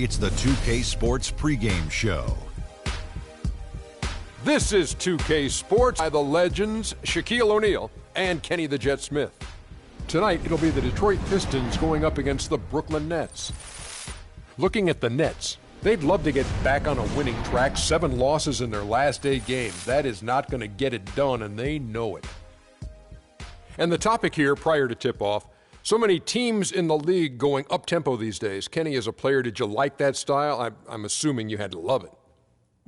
It's the 2K Sports pregame show. This is 2K Sports by the legends Shaquille O'Neal and Kenny the Jet Smith. Tonight, it'll be the Detroit Pistons going up against the Brooklyn Nets. Looking at the Nets, they'd love to get back on a winning track. 7 losses in their last 8 games. That is not going to get it done, and they know it. And the topic here, prior to tip-off, so many teams in the league going up-tempo these days. Kenny, as a player, did you like that style? I'm assuming you had to love it.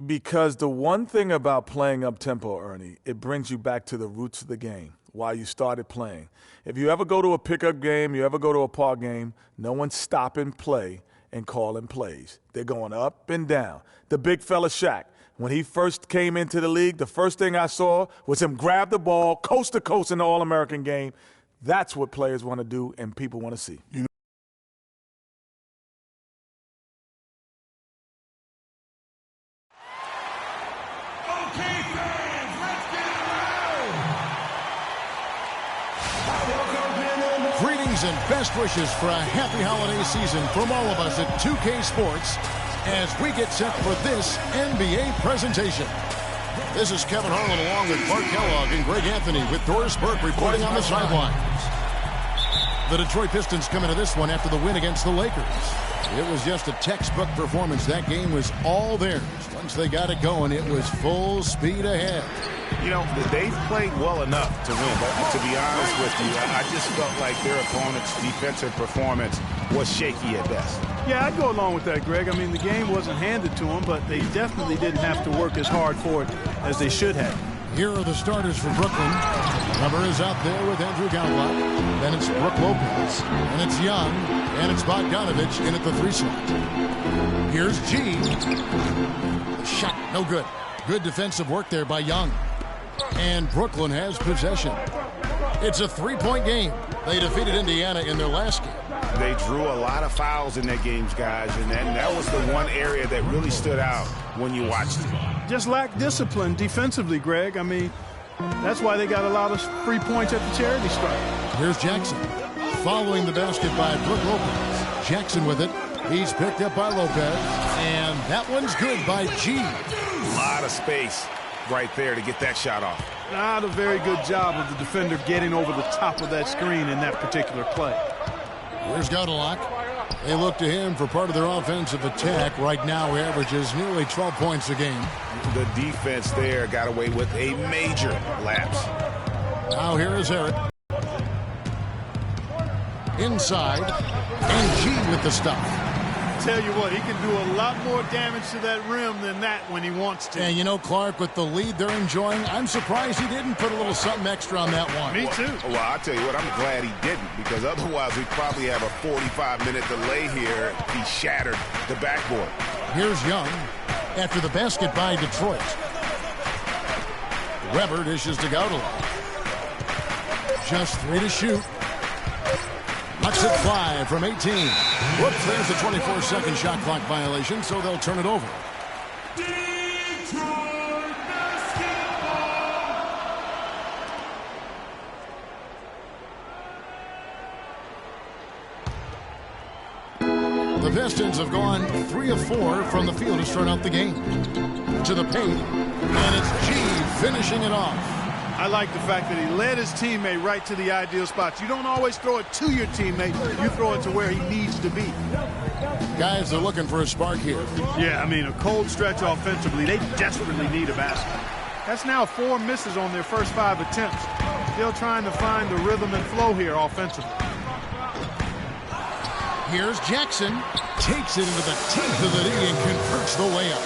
Because the one thing about playing up-tempo, Ernie, it brings you back to the roots of the game, why you started playing. If you ever go to a pickup game, you ever go to a park game, no one's stopping play and calling plays. They're going up and down. The big fella Shaq, when he first came into the league, the first thing I saw was him grab the ball coast to coast in the All-American game. That's what players want to do and people want to see. Greetings and best wishes for a happy holiday season from all of us at 2K Sports as we get set for this NBA presentation. This is Kevin Harlan along with Mark Kellogg and Greg Anthony with Doris Burke reporting on the sidelines. The Detroit Pistons come into this one after the win against the Lakers. It was just a textbook performance. That game was all theirs. Once they got it going, it was full speed ahead. You know, they've played well enough to win, but to be honest with you, I just felt like their opponent's defensive performance was shaky at best. Yeah, I'd go along with that, Greg. I mean, the game wasn't handed to them, but they definitely didn't have to work as hard for it as they should have. Here are the starters for Brooklyn. Weber is out there with Andrew Gallock. Then it's Brook Lopez. And it's Young. And it's Bogdanovich in at the 3 slot. Here's G. The shot, no good. Good defensive work there by Young. And Brooklyn has possession. It's a 3-point game. They defeated Indiana in their last game. They drew a lot of fouls in their games, guys, and that was the one area that really stood out when you watched it. Just lacked discipline defensively, Greg. I mean, that's why they got a lot of free points at the charity stripe. Here's Jackson. Following the basket by Brook Lopez. Jackson with it. He's picked up by Lopez. And that one's good by G. A lot of space right there to get that shot off. Not a very good job of the defender getting over the top of that screen in that particular play. Here's Godalock. They look to him for part of their offensive attack. Right now, he averages nearly 12 points a game. The defense there got away with a major lapse. Now here is Eric. Inside. And G with the stop. Tell you what, he can do a lot more damage to that rim than that when he wants to. And you know, Clark, with the lead they're enjoying, I'm surprised he didn't put a little something extra on that one. Me too. Well, I'll tell you what, I'm glad he didn't, because otherwise we'd probably have a 45-minute delay here if he shattered the backboard. Here's Young after the basket by Detroit. Weber dishes to Gaudelin. Just 3 to shoot. Knocks it fly from 18. Whoops, there's a 24-second shot clock violation, so they'll turn it over. Detroit basketball. The Pistons have gone 3 of 4 from the field to start out the game. To the paint, and it's G finishing it off. I like the fact that he led his teammate right to the ideal spots. You don't always throw it to your teammate. You throw it to where he needs to be. Guys are looking for a spark here. Yeah, I mean, a cold stretch offensively. They desperately need a basket. That's now 4 misses on their first 5 attempts. Still trying to find the rhythm and flow here offensively. Here's Jackson. Takes it into the teeth of the knee and converts the layup.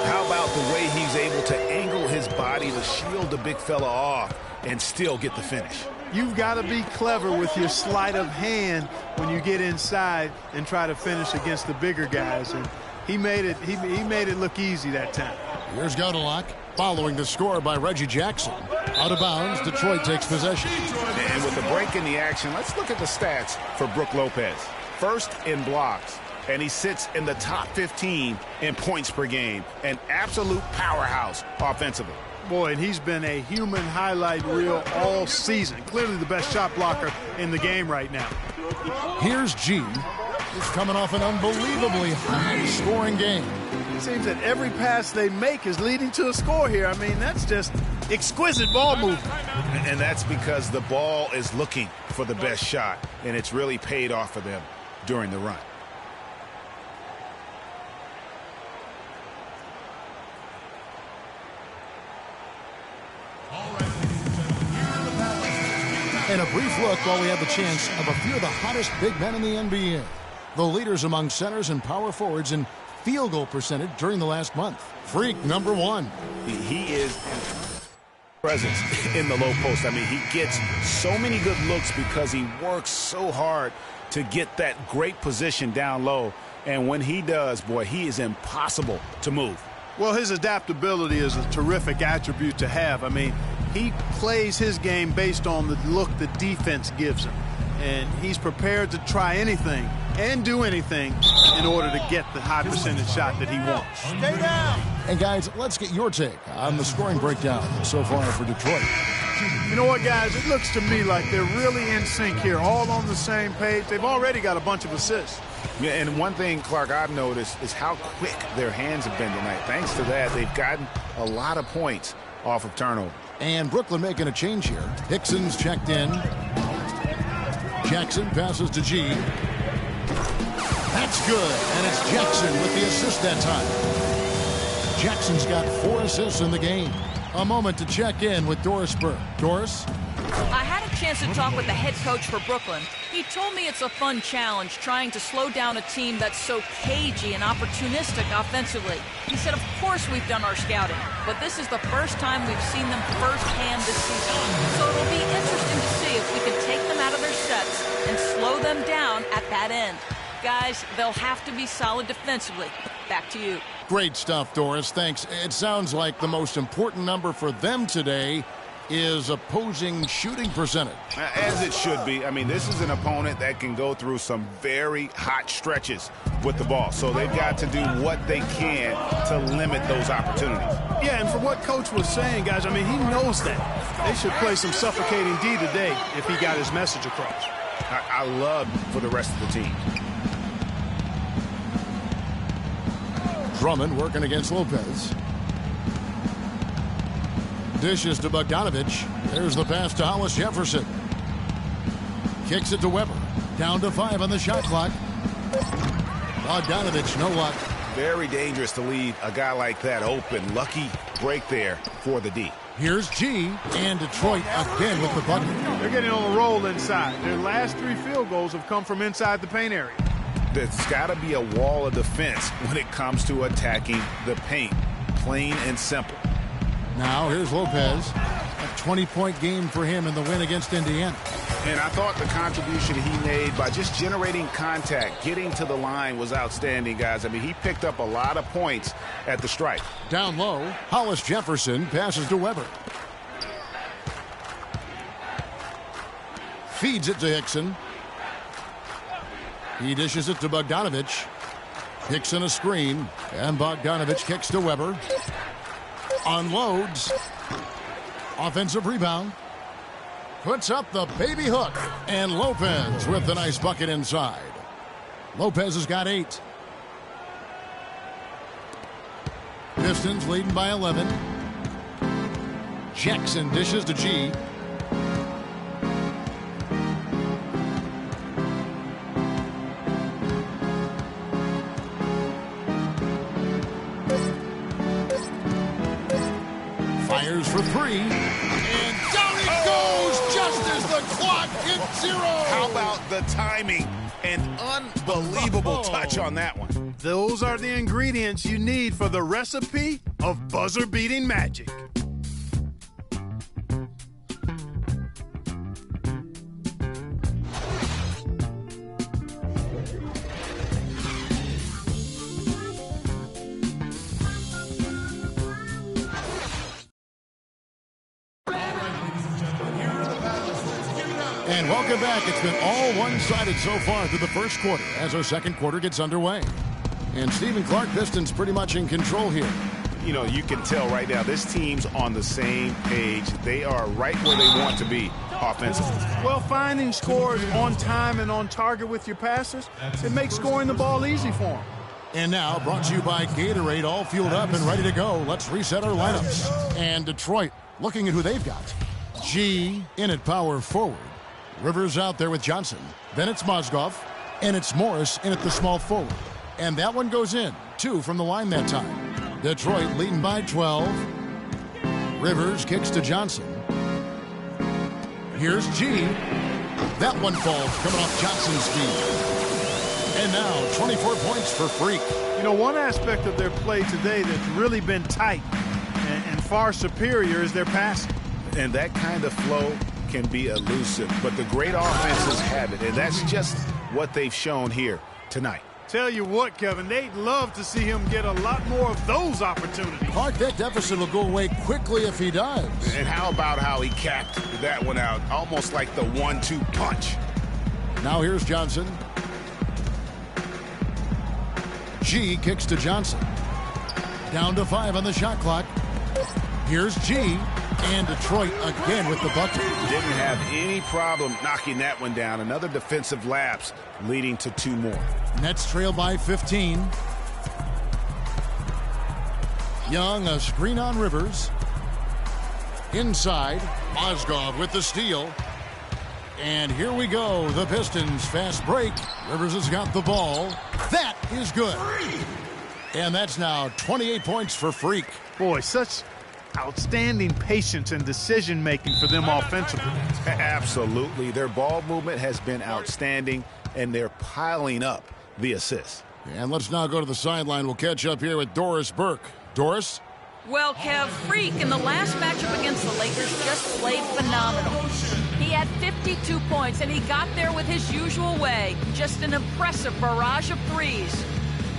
How about the way he's able to angle his body to shield the big fella off and still get the finish? You've got to be clever with your sleight of hand when you get inside and try to finish against the bigger guys. And he made it look easy that time. Here's Godalock following the score by Reggie Jackson. Out of bounds, Detroit takes possession. And with the break in the action, let's look at the stats for Brook Lopez. First in blocks. And he sits in the top 15 in points per game. An absolute powerhouse offensively. Boy, and he's been a human highlight reel all season. Clearly the best shot blocker in the game right now. Here's G. is coming off an unbelievably high-scoring game. It seems that every pass they make is leading to a score here. I mean, that's just exquisite ball movement. And that's because the ball is looking for the best shot, and it's really paid off for them during the run. And a brief look while we have the chance of a few of the hottest big men in the NBA. The leaders among centers and power forwards in field goal percentage during the last month. Freak number one. He is presence in the low post. I mean, he gets so many good looks because he works so hard to get that great position down low. And when he does, boy, he is impossible to move. Well, his adaptability is a terrific attribute to have. I mean, he plays his game based on the look the defense gives him. And he's prepared to try anything and do anything in order to get the high percentage shot that he wants. Stay down. And guys, let's get your take on the scoring breakdown so far for Detroit. You know what, guys? It looks to me like they're really in sync here, all on the same page. They've already got a bunch of assists. Yeah, and one thing, Clark, I've noticed is how quick their hands have been tonight. Thanks to that, they've gotten a lot of points off of turnover. And Brooklyn making a change here. Hickson's checked in. Jackson passes to G. That's good. And it's Jackson with the assist that time. Jackson's got 4 assists in the game. A moment to check in with Doris Burke. Doris? I had a chance to talk with the head coach for Brooklyn. He told me it's a fun challenge trying to slow down a team that's so cagey and opportunistic offensively. He said, of course we've done our scouting, but this is the first time we've seen them firsthand this season. So it'll be interesting to see if we can take them out of their sets and slow them down at that end. Guys, they'll have to be solid defensively. Back to you. Great stuff, Doris. Thanks. It sounds like the most important number for them today is opposing shooting percentage. As it should be. I mean, this is an opponent that can go through some very hot stretches with the ball. So they've got to do what they can to limit those opportunities. Yeah, and for what Coach was saying, guys, I mean, he knows that. They should play some suffocating D today if he got his message across. I love for the rest of the team. Drummond working against Lopez. Dishes to Bogdanovich. There's the pass to Hollis Jefferson. Kicks it to Weber. Down to 5 on the shot clock. Bogdanovich, no luck. Very dangerous to leave a guy like that open. Lucky break there for the D. Here's G, and Detroit again with the bucket. They're getting on a roll inside. Their last 3 field goals have come from inside the paint area. There's got to be a wall of defense when it comes to attacking the paint. Plain and simple. Now here's Lopez. A 20-point game for him in the win against Indiana. And I thought the contribution he made by just generating contact, getting to the line was outstanding, guys. I mean, he picked up a lot of points at the stripe. Down low, Hollis Jefferson passes to Weber. Feeds it to Hickson. He dishes it to Bogdanovich. Hickson a screen, and Bogdanovich kicks to Weber. Unloads. Offensive rebound. Puts up the baby hook. And Lopez with the nice bucket inside. Lopez has got 8. Pistons leading by 11. Jackson dishes to G. Fires for 3. And down it goes just as the clock hits 0. How about the timing? An unbelievable touch on that one. Those are the ingredients you need for the recipe of buzzer-beating magic. And welcome back. It's been all one-sided so far through the first quarter as our second quarter gets underway. And Stephen Clark, Pistons pretty much in control here. You know, you can tell right now this team's on the same page. They are right where they want to be. offensively. Well, finding scores on time and on target with your passes, it makes scoring the ball easy for them. And now, brought to you by Gatorade, all fueled up and ready to go. Let's reset our lineups. And Detroit, looking at who they've got. G in at power forward. Rivers out there with Johnson. Then it's Mozgov. And it's Morris in at the small forward. And that one goes in. 2 from the line that time. Detroit leading by 12. Rivers kicks to Johnson. Here's G. That one falls coming off Johnson's feet. And now 24 points for Freak. You know, one aspect of their play today that's really been tight and far superior is their passing. And that kind of flow can be elusive, but the great offenses have it, and that's just what they've shown here tonight. Tell you what, Kevin, they'd love to see him get a lot more of those opportunities. Clark, that deficit will go away quickly if he does. And how about how he capped that one out, almost like the 1-2 punch. Now here's Johnson. G kicks to Johnson. Down to 5 on the shot clock. Here's G. And Detroit again with the bucket. Didn't have any problem knocking that one down. Another defensive lapse leading to 2 more. Nets trail by 15. Young, a screen on Rivers. Inside, Mozgov with the steal. And here we go. The Pistons fast break. Rivers has got the ball. That is good. And that's now 28 points for Freak. Boy, such outstanding patience and decision-making for them offensively. Absolutely. Their ball movement has been outstanding, and they're piling up the assists. And let's now go to the sideline. We'll catch up here with Doris Burke. Doris? Well, Kev, Freak in the last matchup against the Lakers just played phenomenal. He had 52 points, and he got there with his usual way. Just an impressive barrage of threes.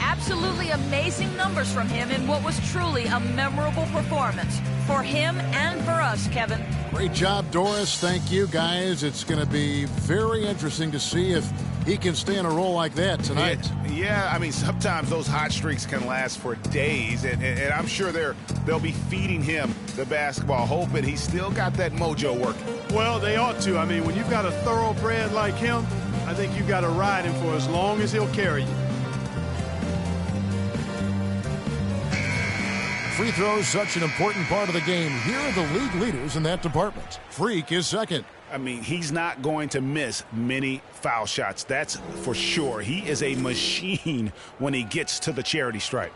Absolutely amazing numbers from him in what was truly a memorable performance for him and for us, Kevin. Great job, Doris. Thank you, guys. It's going to be very interesting to see if he can stay in a role like that tonight. Yeah, I mean, sometimes those hot streaks can last for days, and I'm sure they'll be feeding him the basketball, hoping he's still got that mojo working. Well, they ought to. I mean, when you've got a thoroughbred like him, I think you've got to ride him for as long as he'll carry you. Free throws, such an important part of the game. Here are the league leaders in that department. Freak is second. I mean, he's not going to miss many foul shots. That's for sure. He is a machine when he gets to the charity stripe.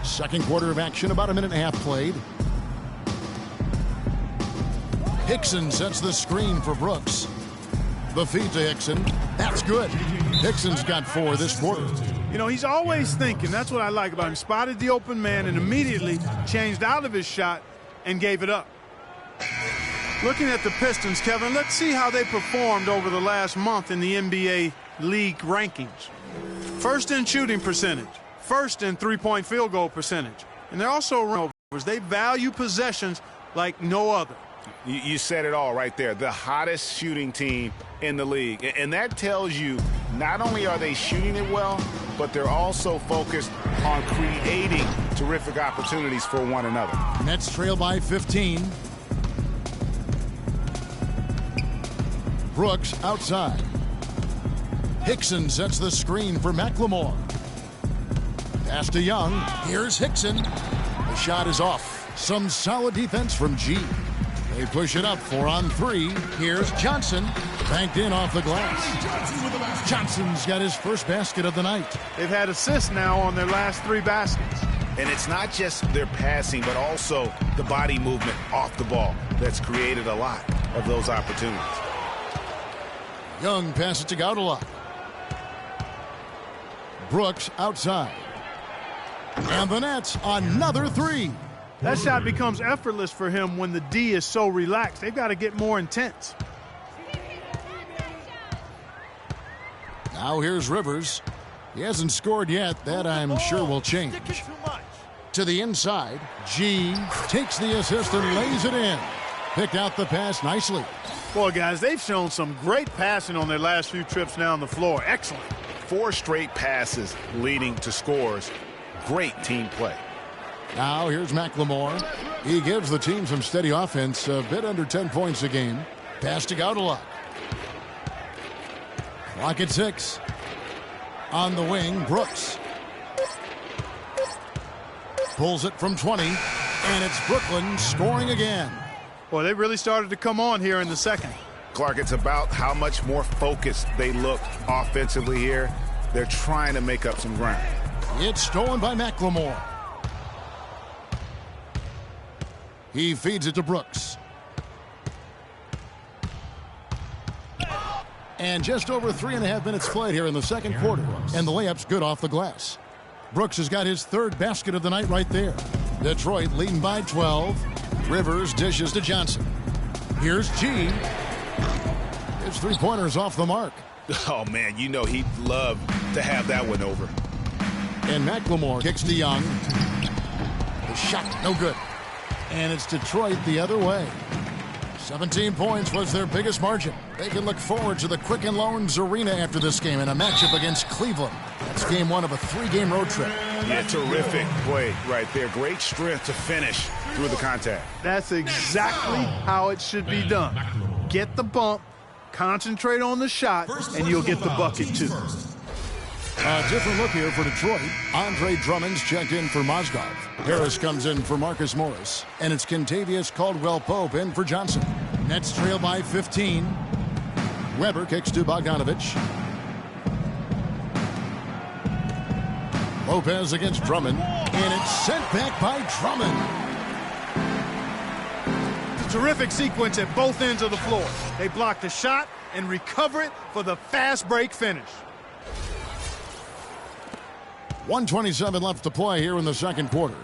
Second quarter of action, about a minute and a half played. Hickson sets the screen for Brooks. The feed to Hickson. That's good. Hickson's got 4 this quarter. You know, he's always thinking. That's what I like about him. Spotted the open man and immediately changed out of his shot and gave it up. Looking at the Pistons, Kevin, let's see how they performed over the last month in the NBA league rankings. First in shooting percentage. First in three-point field goal percentage. And they're also turnovers. They value possessions like no other. You said it all right there. The hottest shooting team in the league. And that tells you not only are they shooting it well, but they're also focused on creating terrific opportunities for one another. Nets trail by 15. Brooks outside. Hickson sets the screen for McLemore. Pass to Young. Here's Hickson. The shot is off. Some solid defense from G. They push it up 4 on 3. Here's Johnson. Banked in off the glass. Johnson's got his first basket of the night. They've had assists now on their last 3 baskets. And it's not just their passing, but also the body movement off the ball that's created a lot of those opportunities. Young passes to Gaudala. Brooks outside. And the Nets, another 3. That shot becomes effortless for him when the D is so relaxed. They've got to get more intense. Now here's Rivers. He hasn't scored yet. That I'm sure will change. To the inside. G takes the assist and lays it in. Picked out the pass nicely. Boy, guys, they've shown some great passing on their last few trips down the floor. Excellent. 4 straight passes leading to scores. Great team play. Now here's McLemore. He gives the team some steady offense, a bit under 10 points a game. Pass to Gaudelot. Clock at 6. On the wing, Brooks. Pulls it from 20, and it's Brooklyn scoring again. Boy, they really started to come on here in the second. Clark, it's about how much more focused they look offensively here. They're trying to make up some ground. It's stolen by McLemore. He feeds it to Brooks. And just over 3.5 minutes played here in the second quarter. And the layup's good off the glass. Brooks has got his 3rd basket of the night right there. Detroit leading by 12. Rivers dishes to Johnson. Here's G. His 3-pointer's off the mark. Oh, man, you know he'd love to have that one over. And McLemore kicks to Young. The shot, no good. And it's Detroit the other way. 17 points was their biggest margin. They can look forward to the Quicken Loans Arena after this game in a matchup against Cleveland. That's game 1 of a 3-game road trip. Yeah, terrific play right there. Great strength to finish through the contact. That's exactly how it should be done. Get the bump, concentrate on the shot, and you'll get the bucket too. A different look here for Detroit. Andre Drummond's checked in for Mozgov. Harris comes in for Marcus Morris. And it's Kentavious Caldwell-Pope in for Johnson. Nets trail by 15. Weber kicks to Bogdanovich. Lopez against Drummond. And it's sent back by Drummond. It's a terrific sequence at both ends of the floor. They block the shot and recover it for the fast break finish. 1:27 left to play here in the second quarter.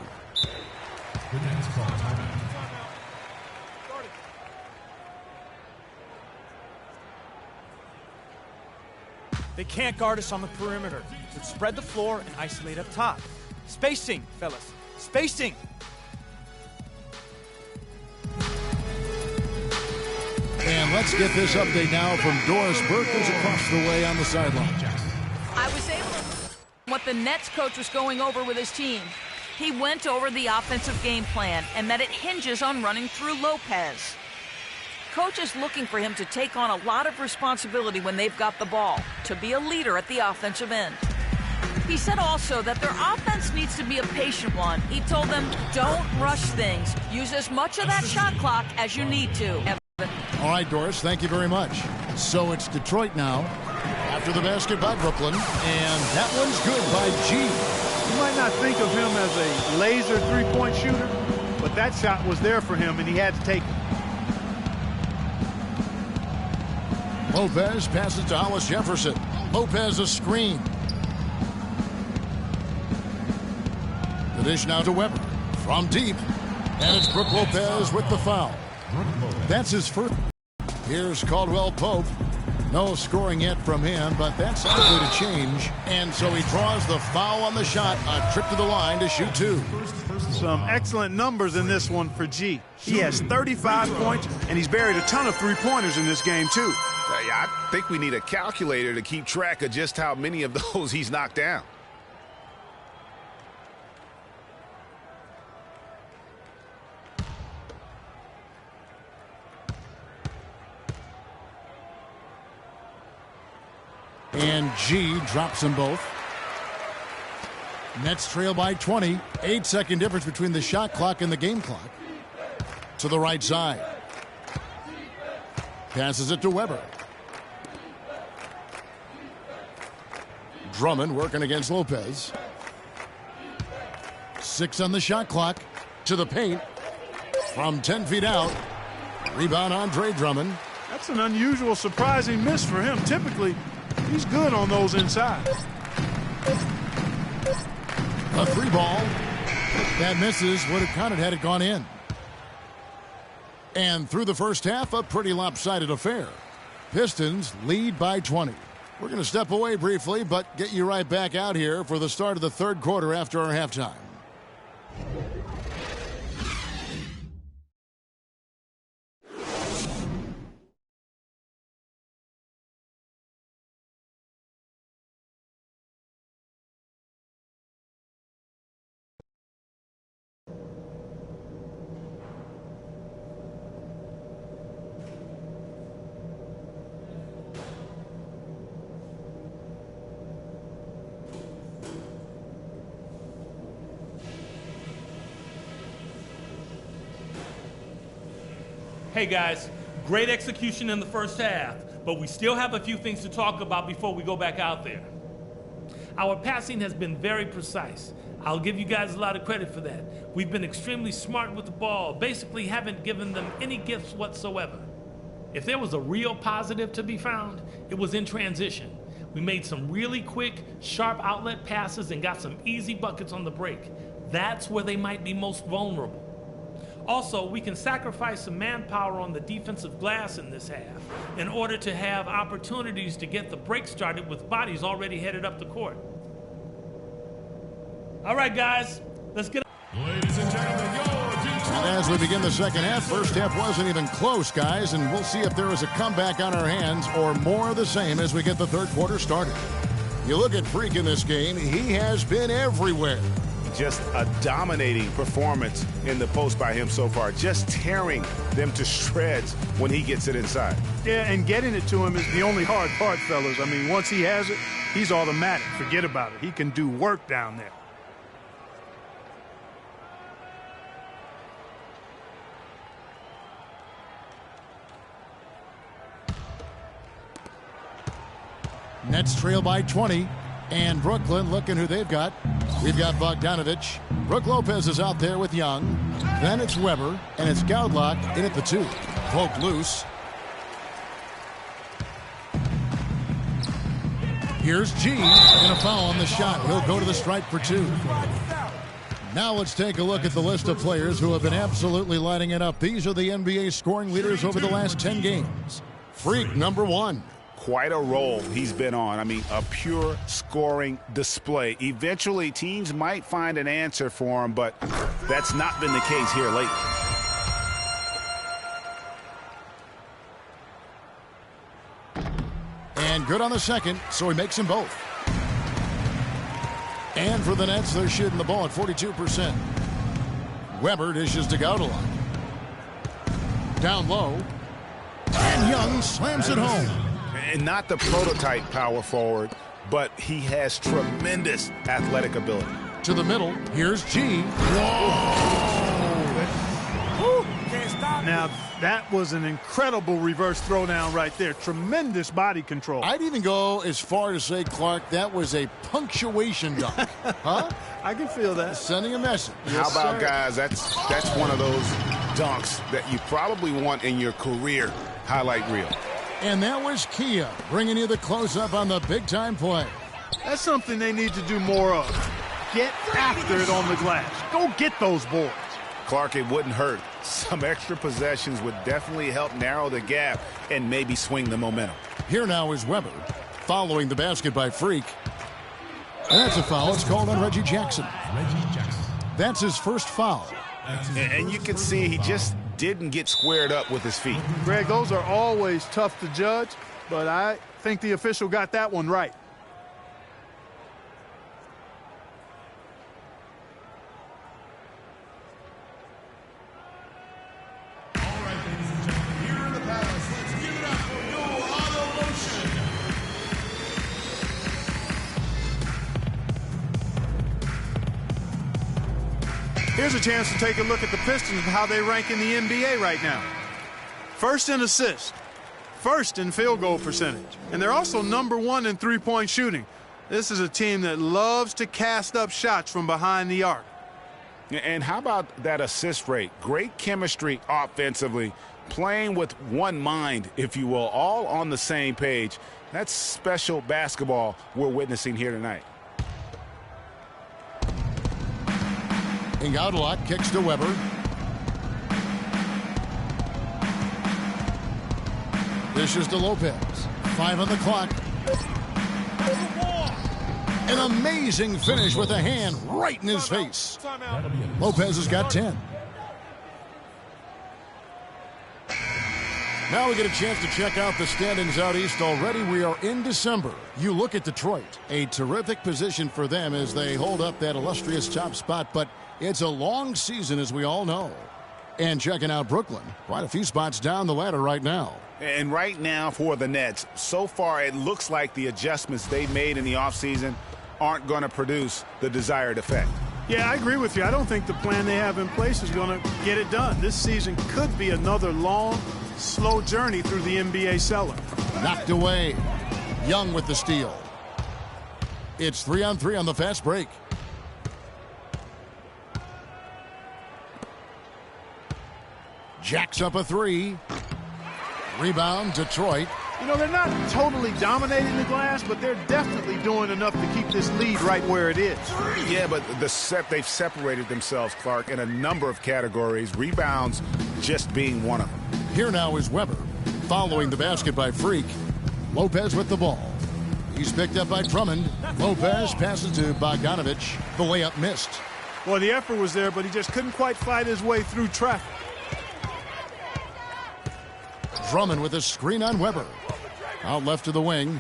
They can't guard us on the perimeter, so spread the floor and isolate up top. Spacing, fellas. Spacing. And let's get this update now from Doris Burke, who's across the way on the sideline. I was able to what the Nets coach was going over with his team. He went over the offensive game plan and that it hinges on running through Lopez. Coach is looking for him to take on a lot of responsibility when they've got the ball, to be a leader at the offensive end. He said also that their offense needs to be a patient one. He told them, don't rush things. Use as much of that shot clock as you need to. All right, Doris, thank you very much. So it's Detroit now. After the basket by Brooklyn, and that one's good by G. You might not think of him as a laser three-point shooter, but that shot was there for him, and he had to take it. Lopez passes to Hollis Jefferson. Lopez a screen. The dish now to Weber. From deep. And it's Brook Lopez with the foul. That's his first. Here's Caldwell-Pope. No scoring yet from him, but that's likely to change. And so he draws the foul on the shot. A trip to the line to shoot 2. Some excellent numbers in this one for G. He has 35 points, and he's buried a ton of three-pointers in this game, too. I think we need a calculator to keep track of just how many of those he's knocked down. And G drops them both. Nets trail by 20. 8-second difference between the shot clock and the game clock. To the right side. Passes it to Weber. Drummond working against Lopez. 6 on the shot clock. To the paint. From 10 feet out. Rebound Andre Drummond. That's an unusual, surprising miss for him. Typically, he's good on those inside. A 3 ball. That misses. Would have counted had it gone in. And through the first half, a pretty lopsided affair. Pistons lead by 20. We're going to step away briefly, but get you right back out here for the start of the third quarter after our halftime. Hey guys, great execution in the first half, but we still have a few things to talk about before we go back out there. Our passing has been very precise. I'll give you guys a lot of credit for that. We've been extremely smart with the ball, basically haven't given them any gifts whatsoever. If there was a real positive to be found, it was in transition. We made some really quick, sharp outlet passes and got some easy buckets on the break. That's where they might be most vulnerable. Also, we can sacrifice some manpower on the defensive glass in this half in order to have opportunities to get the break started with bodies already headed up the court. All right, guys, let's get. Ladies and gentlemen, and as we begin the second half, first half wasn't even close, guys, and we'll see if there is a comeback on our hands or more of the same as we get the third quarter started. You look at Freak in this game, he has been everywhere. Just a dominating performance in the post by him so far, just tearing them to shreds when he gets it inside. Yeah, and getting it to him is the only hard part, fellas. I mean, once he has it, he's automatic. Forget about it. He can do work down there. Nets trail by 20. And Brooklyn, looking who they've got. We've got Bogdanovich. Brook Lopez is out there with Young. Then it's Weber, and it's Gaudlock in at the 2. Poke loose. Here's G, and a foul on the shot. He'll go to the stripe for 2. Now let's take a look at the list of players who have been absolutely lighting it up. These are the NBA scoring leaders over the last 10 games. Freak, number 1. Quite a role he's been on. I mean, a pure scoring display. Eventually, teams might find an answer for him, but that's not been the case here lately. And good on the second, so he makes them both. And for the Nets, they're shooting the ball at 42%. Weber dishes to Gaudlock. Down low. And Young slams it home. And not the prototype power forward, but he has tremendous athletic ability. To the middle, here's G. Whoa! Now, that was an incredible reverse throwdown right there. Tremendous body control. I'd even go as far to say, Clark, that was a punctuation dunk. Huh? I can feel that. Sending a message. How about, guys, that's one of those dunks that you probably want in your career highlight reel. And that was Kia bringing you the close-up on the big-time play. That's something they need to do more of. Get after it on the glass. Go get those boards. Clark, it wouldn't hurt. Some extra possessions would definitely help narrow the gap and maybe swing the momentum. Here now is Weber following the basket by Freak. And that's a foul. It's called on Reggie Jackson. That's his first foul. And you can see he just didn't get squared up with his feet. Greg, those are always tough to judge, but I think the official got that one right. All right, ladies and gentlemen, here in the Palace, let's give it up for Yo Auto Motion. Here's a chance to take a look at the Pistons and how they rank in the NBA right now. First in assists, first in field goal percentage, and they're also number 1 in three-point shooting. This is a team that loves to cast up shots from behind the arc. And how about that assist rate? Great chemistry offensively, playing with one mind, if you will, all on the same page. That's special basketball we're witnessing here tonight. And Gaudlock kicks to Weber. Dishes to Lopez. 5 on the clock. An amazing finish with a hand right in his face. Lopez has got 10. Now we get a chance to check out the standings out east already. We are in December. You look at Detroit. A terrific position for them as they hold up that illustrious top spot, but it's a long season, as we all know. And checking out Brooklyn, quite a few spots down the ladder right now. And right now for the Nets, so far it looks like the adjustments they made in the offseason aren't going to produce the desired effect. Yeah, I agree with you. I don't think the plan they have in place is going to get it done. This season could be another long, slow journey through the NBA cellar. Knocked away. Young with the steal. It's 3-on-3 on the fast break. Jacks up a three. Rebound, Detroit. You know, they're not totally dominating the glass, but they're definitely doing enough to keep this lead right where it is. Yeah, but they've separated themselves, Clark, in a number of categories, rebounds just being one of them. Here now is Weber, following the basket by Freak. Lopez with the ball. He's picked up by Drummond. Lopez passes to Bogdanovich. The layup missed. Well, the effort was there, but he just couldn't quite fight his way through traffic. Drummond with a screen on Weber. Out left to the wing.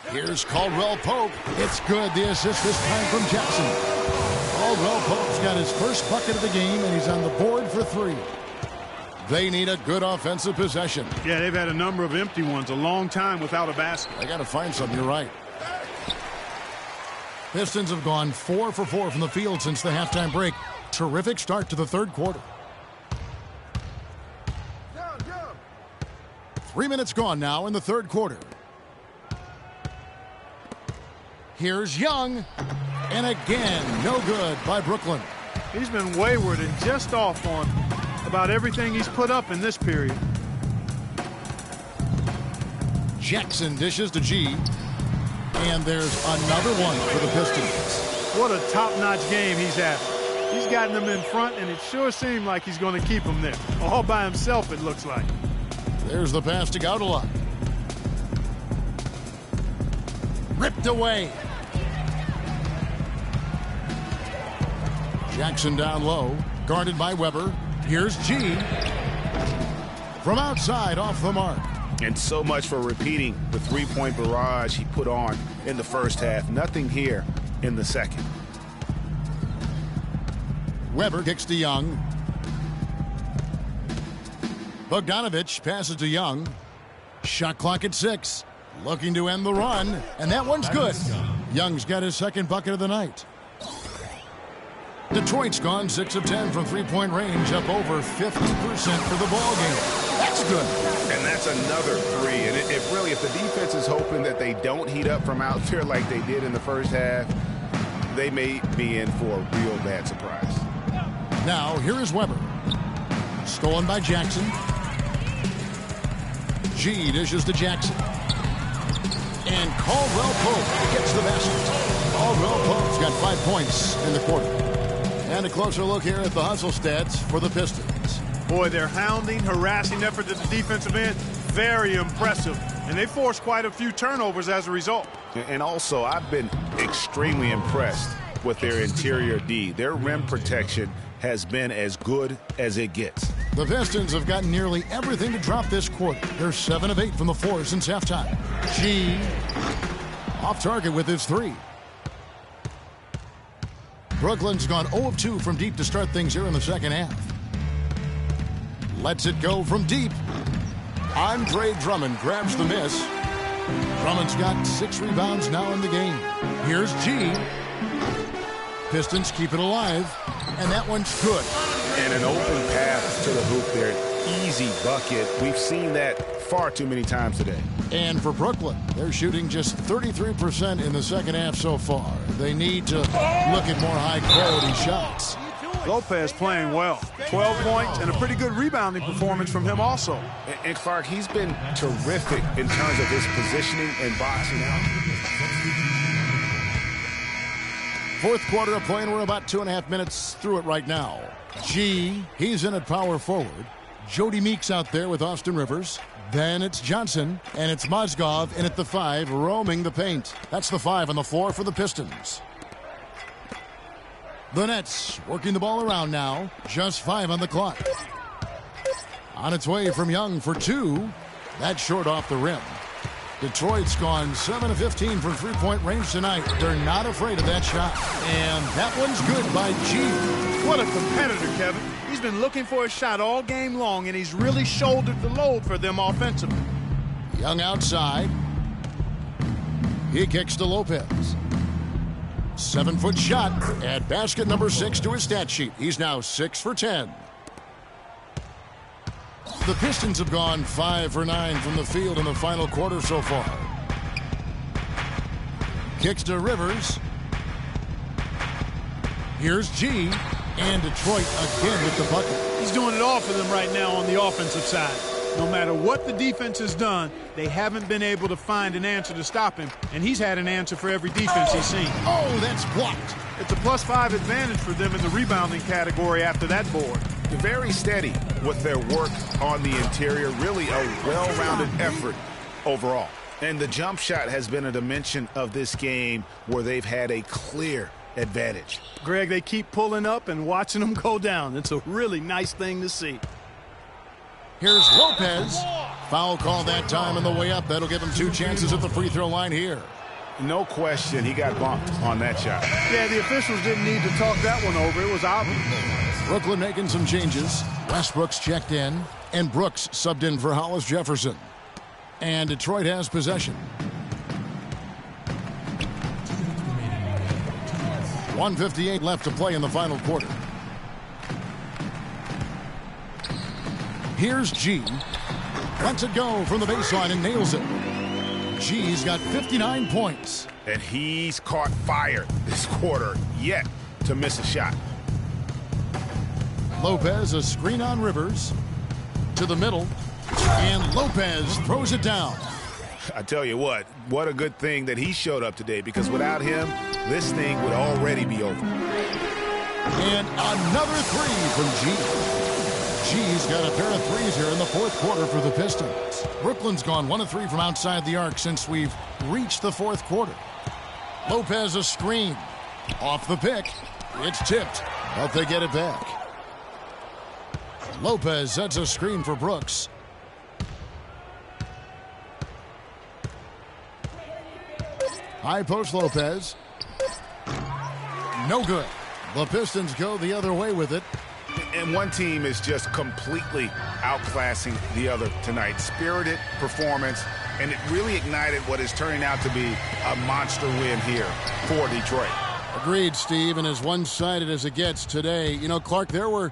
Here's Caldwell Pope. It's good. The assist this time from Jackson. Caldwell Pope's got his first bucket of the game, and he's on the board for three. They need a good offensive possession. Yeah, they've had a number of empty ones, a long time without a basket. They got to find something. You're right. Pistons have gone 4 for 4 from the field since the halftime break. Terrific start to the third quarter. 3 minutes gone now in the third quarter. Here's Young. And again, no good by Brooklyn. He's been wayward and just off on about everything he's put up in this period. Jackson dishes to G. And there's another one for the Pistons. What a top-notch game he's having. He's gotten them in front, and it sure seemed like he's going to keep them there. All by himself, it looks like. There's the pass to Gaudala. Ripped away. Jackson down low, guarded by Weber. Here's G. From outside, off the mark. And so much for repeating the three-point barrage he put on in the first half. Nothing here in the second. Weber kicks to Young. Bogdanovich passes to Young. Shot clock at 6. Looking to end the run. And that one's good. Young's got his second bucket of the night. Detroit's gone 6 of 10 from three-point range, up over 50% for the ball game. That's good. And that's another three. And it really, if the defense is hoping that they don't heat up from out there like they did in the first half, they may be in for a real bad surprise. Now, here is Weber. Stolen by Jackson. G dishes to Jackson. And Caldwell Pope gets the basket. Caldwell Pope's got 5 points in the quarter. And a closer look here at the hustle stats for the Pistons. Boy, their hounding, harassing effort at the defensive end, very impressive. And they forced quite a few turnovers as a result. And also, I've been extremely impressed with their interior D. Their rim protection has been as good as it gets. The Pistons have gotten nearly everything to drop this quarter. They're 7 of 8 from the floor since halftime. G off target with his 3. Brooklyn's gone 0 of 2 from deep to start things here in the second half. Lets it go from deep. Andre Drummond grabs the miss. Drummond's got 6 rebounds now in the game. Here's G. Pistons keep it alive, and that one's good. And an open path to the hoop there. Easy bucket. We've seen that far too many times today. And for Brooklyn, they're shooting just 33% in the second half so far. They need to look at more high-quality shots. Lopez playing well. 12 points and a pretty good rebounding performance from him also. And Clark, he's been terrific in terms of his positioning and boxing out. Fourth quarter of play, and we're about 2.5 minutes through it right now. G, he's in at power forward. Jody Meeks out there with Austin Rivers. Then it's Johnson, and it's Mozgov in at the 5, roaming the paint. That's the 5 on the floor for the Pistons. The Nets working the ball around now. Just 5 on the clock. On its way from Young for 2. That's short off the rim. Detroit's gone 7 of 15 from three-point range tonight. They're not afraid of that shot. And that one's good by G. What a competitor, Kevin. He's been looking for a shot all game long, and he's really shouldered the load for them offensively. Young outside. He kicks to Lopez. 7-foot shot at basket number 6 to his stat sheet. He's now 6 for 10. The Pistons have gone 5 for 9 from the field in the final quarter so far. Kicks to Rivers. Here's G. And Detroit again with the bucket. He's doing it all for them right now on the offensive side. No matter what the defense has done, they haven't been able to find an answer to stop him, and he's had an answer for every defense he's seen. Oh, that's blocked. It's a +5 advantage for them in the rebounding category after that board. Very steady with their work on the interior. Really a well-rounded effort overall. And the jump shot has been a dimension of this game where they've had a clear advantage. Greg, they keep pulling up and watching them go down. It's a really nice thing to see. Here's Lopez. Foul call that time on the way up. That'll give him 2 chances at the free throw line here. No question he got bumped on that shot. Yeah, the officials didn't need to talk that one over. It was obvious. Brooklyn making some changes. Westbrook's checked in, and Brooks subbed in for Hollis Jefferson. And Detroit has possession. 1:58 left to play in the final quarter. Here's G. Lets it go from the baseline and nails it. G's got 59 points. And he's caught fire this quarter, yet to miss a shot. Lopez, a screen on Rivers. To the middle. And Lopez throws it down. I tell you what a good thing that he showed up today, because without him, this thing would already be over. And another 3 from G. G's got a pair of threes here in the fourth quarter for the Pistons. Brooklyn's gone 1 of 3 from outside the arc since we've reached the fourth quarter. Lopez a screen. Off the pick. It's tipped, but they get it back. Lopez sets a screen for Brooks. High post Lopez. No good. The Pistons go the other way with it. And one team is just completely outclassing the other tonight. Spirited performance, and it really ignited what is turning out to be a monster win here for Detroit. Agreed, Steve, and as one-sided as it gets today. You know, Clark, there were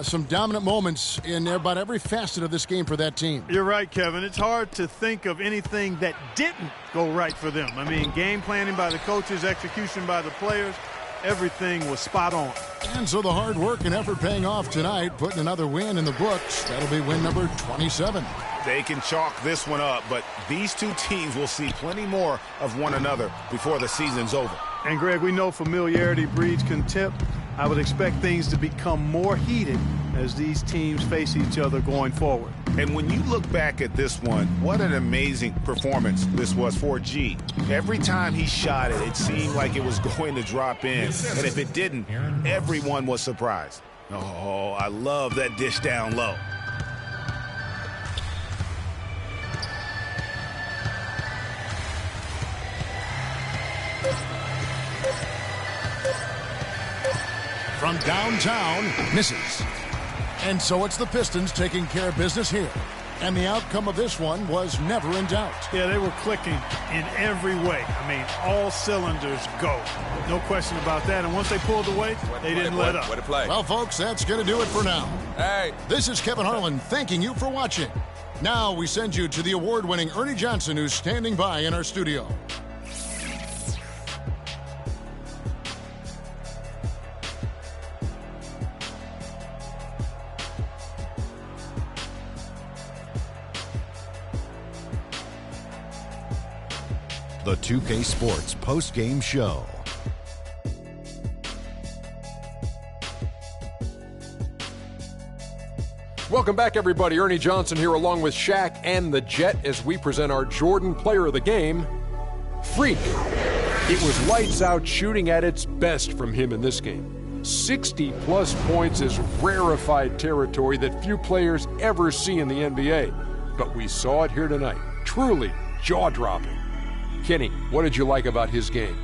some dominant moments in about every facet of this game for that team. You're right, Kevin. It's hard to think of anything that didn't go right for them. I mean, game planning by the coaches, execution by the players, everything was spot on. And so the hard work and effort paying off tonight, putting another win in the books. That'll be win number 27. They can chalk this one up, but these two teams will see plenty more of one another before the season's over. And, Greg, we know familiarity breeds contempt. I would expect things to become more heated as these teams face each other going forward. And when you look back at this one, what an amazing performance this was for G. Every time he shot it, it seemed like it was going to drop in. And if it didn't, everyone was surprised. Oh, I love that dish down low. From downtown, misses. And so it's the Pistons taking care of business here. And the outcome of this one was never in doubt. Yeah, they were clicking in every way. I mean, all cylinders go. No question about that. And once they pulled away, they didn't let up. Well, folks, that's going to do it for now. Hey. This is Kevin Harlan thanking you for watching. Now we send you to the award-winning Ernie Johnson, who's standing by in our studio. The 2K Sports post-game show. Welcome back, everybody. Ernie Johnson here along with Shaq and the Jet as we present our Jordan Player of the Game, Freak. It was lights out shooting at its best from him in this game. 60-plus points is rarefied territory that few players ever see in the NBA. But we saw it here tonight. Truly jaw-dropping. Kenny, what did you like about his game?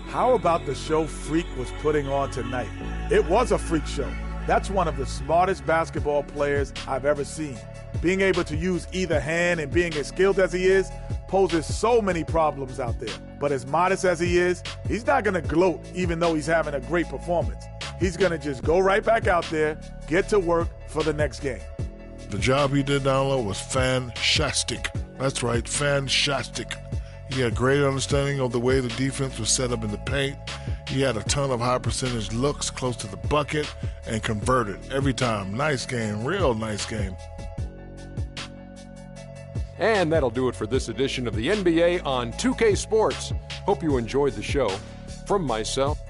How about the show Freak was putting on tonight? It was a freak show. That's one of the smartest basketball players I've ever seen. Being able to use either hand and being as skilled as he is poses so many problems out there. But as modest as he is, he's not going to gloat even though he's having a great performance. He's going to just go right back out there, get to work for the next game. The job he did down low was fantastic. That's right, fantastic. He had great understanding of the way the defense was set up in the paint. He had a ton of high percentage looks close to the bucket and converted every time. Nice game, real nice game. And that'll do it for this edition of the NBA on 2K Sports. Hope you enjoyed the show. From myself,